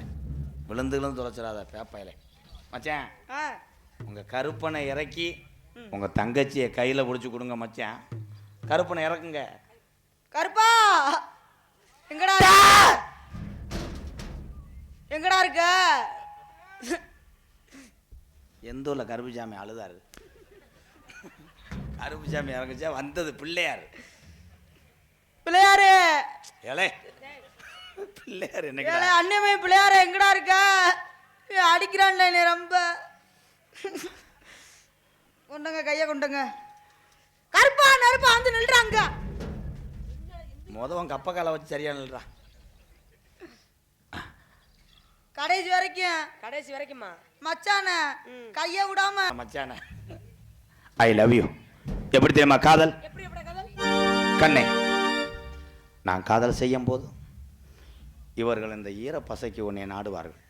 விழுந்து தொலைச்சிடாத பேப்பையில. மச்சான், உங்கள் கருப்பனை இறக்கி உங்கள் தங்கச்சியை கையில் பிடிச்சி கொடுங்க மச்சான். கருப்பனை இறக்குங்க. கருப்பா எங்கடா எங்கடா இருக்க? எந்த ஊரில் கருப்புசாமி அழுதாரு. கருப்புசாமி இறங்குச்சா வந்தது பிள்ளையார். பிள்ளையாரு ஏலே பிள்ளையார் என்ன ஏலே அண்ணமே பிள்ளையாரு எங்கடா இருக்க? அடிக்கிறான்டா நீ ரொம்ப. கொண்டுங்க கையை கொண்டுங்க. கருப்பா நெருப்பா வந்து நில்றாங்க. மொதவன் கப்ப காலை வச்சு சரியா நில்றா. கடைசி வரைக்குமா மச்சான கையை விடாம. மச்சான ஐ லவ் யூ. எப்படி தெரியுமா காதல்? கண்ணே, நான் காதல் செய்யும் போது இவர்கள் இந்த ஈர பசைக்கு உன்னை நாடுவார்கள்.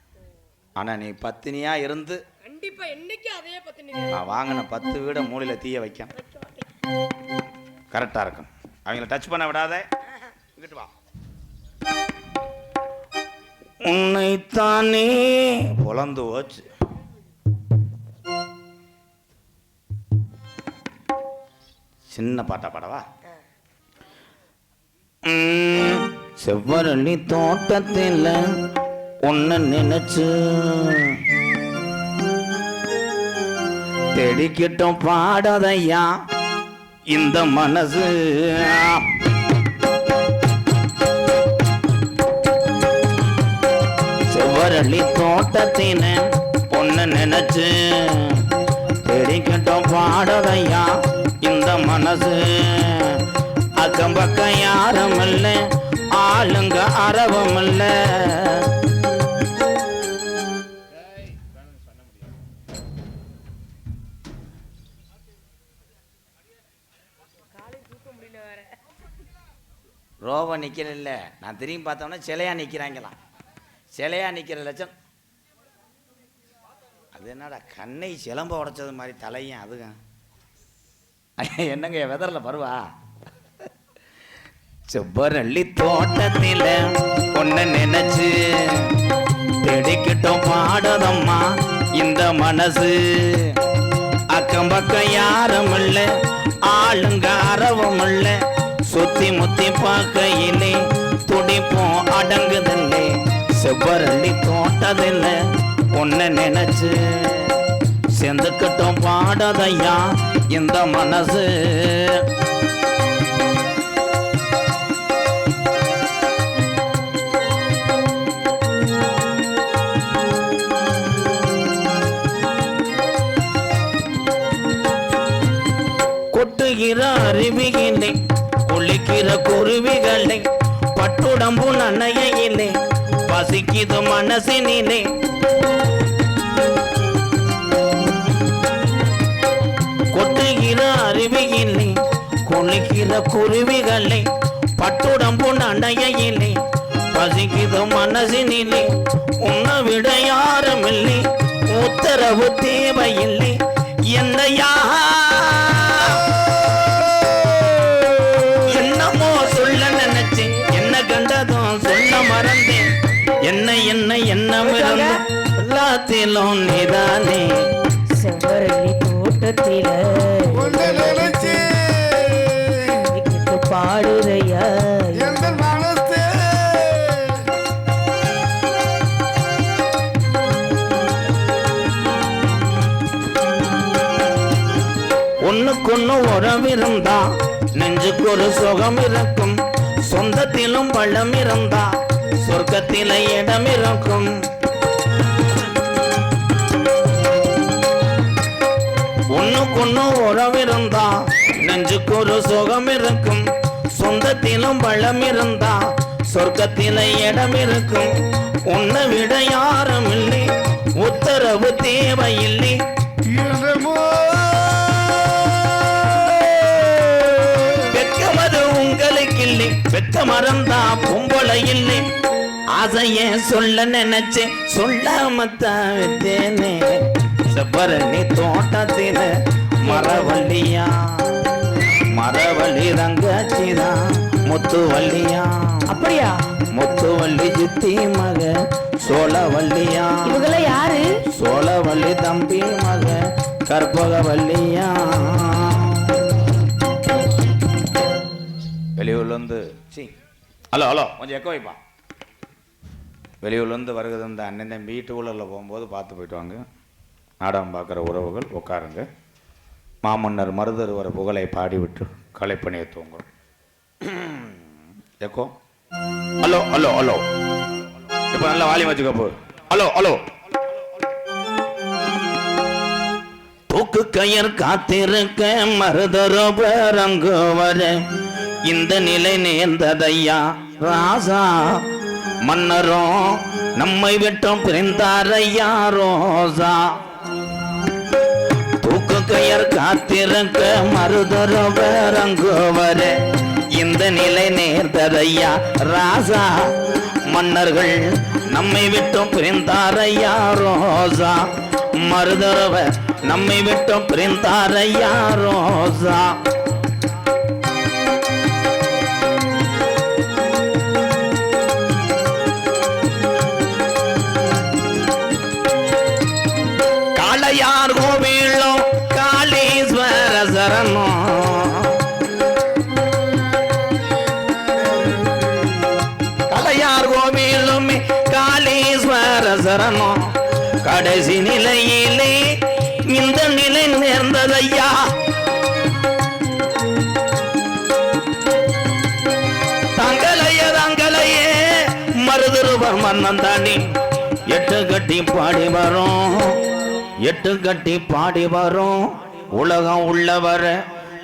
ஆனால் நீ பத்தினியா இருந்து கண்டிப்பா என்னைக்கு அதே பத்தினி நான் வாங்கின 10 வீட மூலையில் தீய வைக்க கரெக்டாக இருக்கும். அவங்கள டச் பண்ண விடாத. இங்கிட்டு வா. உன்னைத்தானே பொலந்து போச்சு. சின்ன பாட்டா பாடவா? செவ்வரளி தோட்டத்தில் ஒன்னு நினைச்சு தெடிக்கிட்டும் பாடாதையா இந்த மனசு. செவ்வரளி தோட்டத்தின ஒன்னு நினைச்சு தெடிக்கிட்டும் பாடாதையா இந்த மனசு. அக்கம் பக்கம் யாரும் இல்ல, ஆளுங்க அரவம் இல்ல. ரோபம் நிற்கிறல்ல, நான் திரும்பி பார்த்தோம்னா சிலையா நிற்கிறாங்களாம். சிலையா நிற்கிற லட்சம். அது என்னடா கண்ணை சிலம்ப உடைச்சது மாதிரி தலையும் அதுங்க. என்னங்க வெதரில் பருவா? செவ்வரளி தோட்டத்தில் ஒன்ன நினைச்சு தெடிக்கிட்டோம் பாடதம்மா இந்த மனசு. அக்கம் பக்கம் யாரும் இல்ல, ஆளுங்க அரவும் இல்ல. சுத்தி முத்தி பார்க்கையிலே துடிப்போம் அடங்குதில்லை. செவ்வரளி தோட்டதில்ல ஒன்ன நினைச்சு செந்துக்கிட்டோம் பாடதையா இந்த மனசு. கொட்டுகிற அருவியிலே குளிக்கிற குருவிகளை பட்டுடம்பு நனையிலே பசிக்குது மனசினிலே கொட்டுகிற அருவியிலே குளிக்கிற குருவிகளை பட்டுடம்பு நனையிலே பசிக்குது மனசினிலே உன்னை விட யாருமில்லை உத்தரவு தேவையில்லை என்னையா என்னமோ சொல்ல நினைச்சேன் என்ன கண்டதும் சொல்ல மறந்தேன் என்ன என்ன என்ன மறந்து எல்லாத்திலும் நீதானே செவ்வரளி தோட்டத்தில உன்னை நினைச்சு பாடுறையா எந்த மனசு ஒண்ணுக்கொன்னு உறவிருந்தா நெஞ்சுக்கு ஒரு சுகம் இருக்கும் சொந்தத்திலும் பள்ளம் இருந்தா சொர்க்கத்தில இடம் இருக்கும் ஒண்ணுக்கொன்னு உறவிருந்தா நெஞ்சுக்கு ஒரு சுகம் இருக்கும் சொந்தத்திலும் பள்ளம் இருந்தா சொர்க்கத்தில இடம் இருக்கும் உன்னை விட யாரும் இல்லை உத்தரவு தேவையில்லை என்னமோ வெட்கமது உங்களுக்கு இல்லை வெட்க மறந்தா பொம்பளை இல்லை ஆசைய சொல்ல நினைச்சேன் சொல்லாமத்தான் விட்டேனே செவ்வரணி தோட்டத்தில மரவள்ளியா மரவள்ளி ரங்காட்சிதான் முத்துவள்ளியா அப்படியா முத்துவள்ளி சித்தி மக சோழவள்ளியா இவங்கள யாரு சோழவள்ளி தம்பி மக கற்பகவல்லியா வெளியூர்லேருந்து ஹலோ ஹலோ கொஞ்சம் எக்கோ வைப்பா வெளியூர்லேருந்து வருகிறது இந்த அண்ணன் தம்பி டூவீலரில் போகும்போது பார்த்து போயிட்டு வாங்க நாடகம் பார்க்குற உறவுகள் உட்காருங்க மாமன்னர் மருதருவர புகழை பாடிவிட்டு கலைப்பணியை தூங்குறோம் எக்கோ ஹலோ ஹலோ ஹலோ இப்போ நல்லா வாலியம் வச்சுக்க போ ஹலோ ஹலோ தூக்கு கயர் காத்திருக்க மருதரோபரங்கு வர இந்த நிலை நேர்ந்ததையா ராசா மன்னரும் நம்மை விட்டும் பிரிந்தாரையா ரோசா தூக்கு கயர் காத்திருக்க மருதரோபரங்கு வர இந்த நிலை நேர்ந்ததையா ராசா மன்னர்கள் நம்மை விட்டும் பிரிந்தாரையா ரோசா மருதரவ நம்மை விட்டும் பிரிந்தாரையா ரோசா காளையார் கோவிலும் காளீஸ்வர சரணம் காளையார் கோவிலும் காளீஸ்வர சரணம் கடைசி நிலையிலே இந்த நிலை நேர்ந்ததையா தங்களையே மருதுருவர் மன்னன் தாண்டி எட்டு கட்டி பாடி வரும் எட்டு கட்டி பாடி வரும் உலகம் உள்ளவர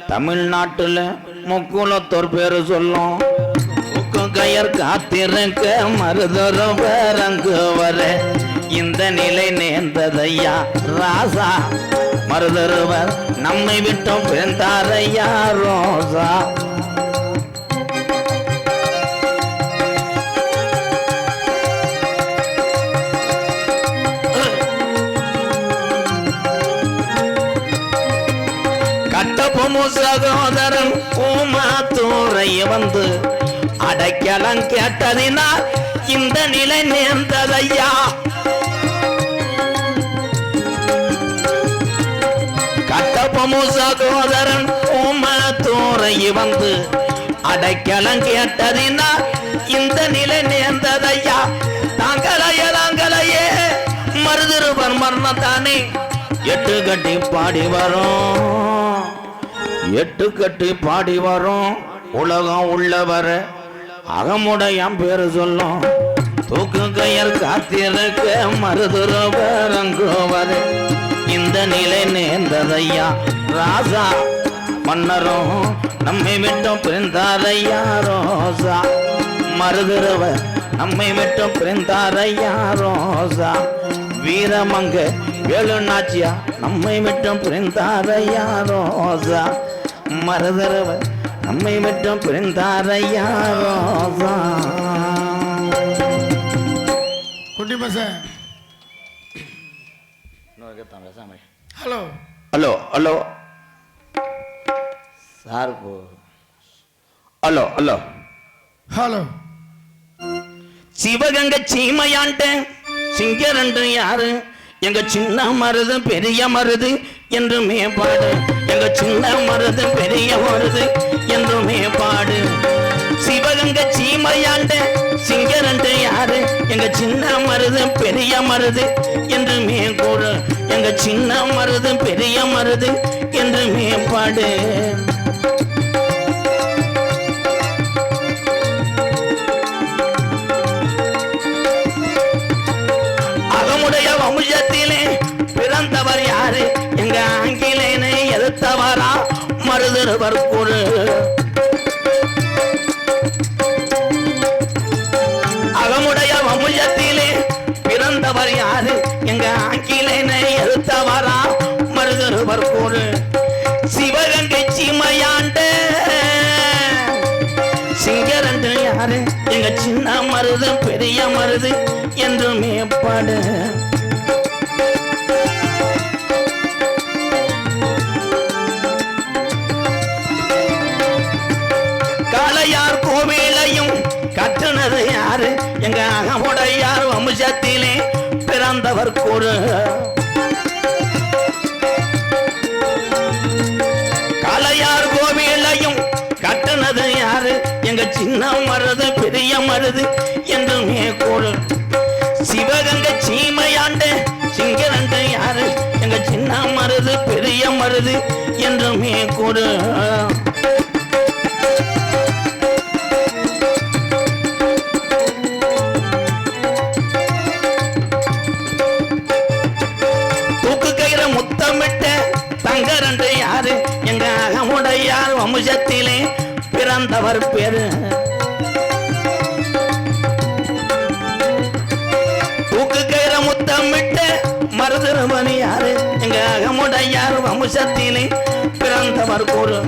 தமிழ்நாட்டுல முக்குலத்தோர் பேரு சொல்லும் கயர் காத்திருக்க மருதருவர் அங்கு வர இந்த நிலை நேர்ந்ததையா ராசா மருதருவர் நம்மை விட்டும் பிறந்தாரையா ரோசா கட்டபொம்மு சகோதரன் ஊமாத்தூரை வந்து அடைக்கலம் கேட்டதினால் இந்த நிலை நேர்ந்ததையா கட்டபொம்மு சகோதரன் ஊமாத்தூரை வந்து அடைக்கலம் கேட்டதினால் இந்த நிலை நேர்ந்ததையா தாங்களையே மருதிருவர் மரணத்தானே எட்டு கட்டி பாடி வரும் எட்டு கட்டி பாடி வரும் உலகம் உள்ளவர அகமுடையாம் பேரு சொல்லும் தூக்கு கயர் காத்திருக்க மருதுரவரங்குவர இந்த நிலை நேர்ந்ததையா ராசா மன்னரும் நம்மை விட்டும் பிரிந்தாரையா ரோசா மருதுரவ நம்மை விட்டும் பிரிந்தாரையா ரோசா வீரமங்க வேலு நாச்சியா நம்மை விட்டும் பிரிந்தாரையா ரோசா மருதுரவ நம்மை விட்டும் பிரிந்தாரையா ரோசா. குட்டி Pasan hello hello hello sir போ ஹலோ ஹலோ ஹலோ சிவகங்கை சீமையாண்ட சிங்கரண்டு யாரு எங்க சின்ன மருது பெரிய மருது என்று மேப்பாடு எங்க சின்ன மருது பெரிய மருது என்று மேப்பாடு சிவகங்கை சீமையாண்ட சிங்கரண்டு யாரு எங்க சின்ன மருது பெரிய மருது என்று மேக்கூடு எங்க சின்ன மருது பெரிய மருது என்று மேப்பாடு அகமுடைய வம்சத்திலே பிறந்தவர் யாரு எங்க ஆங்கிலேயனை எதிர்த்தவரா மருதவர் குரு அகமுடைய வம்சத்திலே பிறந்தவர் யாரு எங்க ஆங்கிலேயனை எதிர்த்தவரா மருதவர் குரு சிவகங்கை சீமையாண்ட சிங்கரண்டு யாரு எங்க சின்ன மருது பெரிய மருது என்று மேப்பாடு காளையார் கோவிலையும் கட்டுனது யாரு எங்க அகமுடையார் வம்சத்திலே பிறந்தவர் கூறு காளையார் கோவிலையும் கட்டுனது யாரு எங்க சின்ன மருது பெரிய மருது என்று மேற்கோள் சிவகங்கை சீமையாண்ட சிங்கரண்டு யாரு எங்க சின்ன மருது பெரிய மருது என்று மேற்கோள் தூக்கு கயிற முத்தமிட்ட தங்கரண்டு யாரு எங்க அகமுடையார் வம்சத்திலே பிறந்தவர் பேரு தூக்கு கயிற முத்தமிட்ட மருதருமணி யாரு எங்க அகமுடையார் வம்சத்திலே பிறந்தவர் கூறு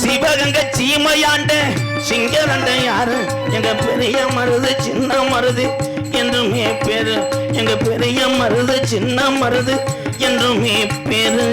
சிவகங்கை சீமையாண்ட சிங்கரண்டு யாரு எங்க பெரிய மருது சின்ன மருது என்றுமே பேரு எங்க பெரிய மருது சின்ன மருது என்றுமே பேரு